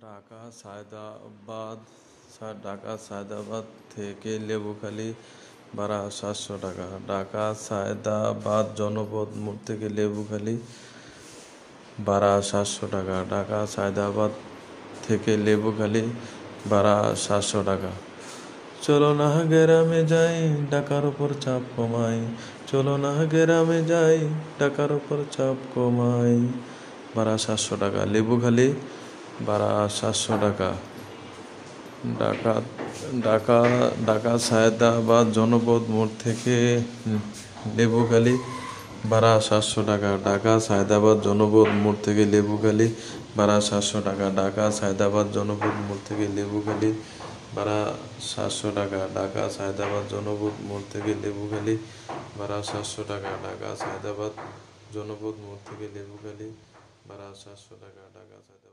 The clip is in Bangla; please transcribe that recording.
ঢাকা সায়দাবাদ ঢাকা সায়দাবাদ থেকে লেবুখালী ভাড়া 700 টাকা। ঢাকা সায়দাবাদ জনপদ মোড় থেকে লেবুখালী ভাড়া 700 টাকা। ঢাকা সায়দাবাদ থেকে লেবুখালী ভাড়া 700 টাকা। চলো না গ্রামে যাই, ঢাকার উপর চাপ কমাই। চলো না গ্রামে যাই, ঢাকার উপর চাপ কমাই। ভাড়া 700 টাকা। লেবুখালী ভাড়া 700 টাকা। ঢাকা ঢাকা ঢাকা সায়দাবাদ জনপদ মোড় থেকে লেবুখালী ভাড়া 700 টাকা। ঢাকা সায়দাবাদ জনপদ মোড় থেকে লেবুখালী ভাড়া 700 টাকা। ঢাকা সায়দাবাদ জনপদ মোড় থেকে লেবুখালী ভাড়া 700 টাকা। ঢাকা সায়দাবাদ জনপদ মোড় থেকে লেবুখালী ভাড়া 700 টাকা। ঢাকা সায়দাবাদ জনপদ মোড় থেকে লেবুখালী ভাড়া 700 টাকা। ঢাকা সায়দাবাদ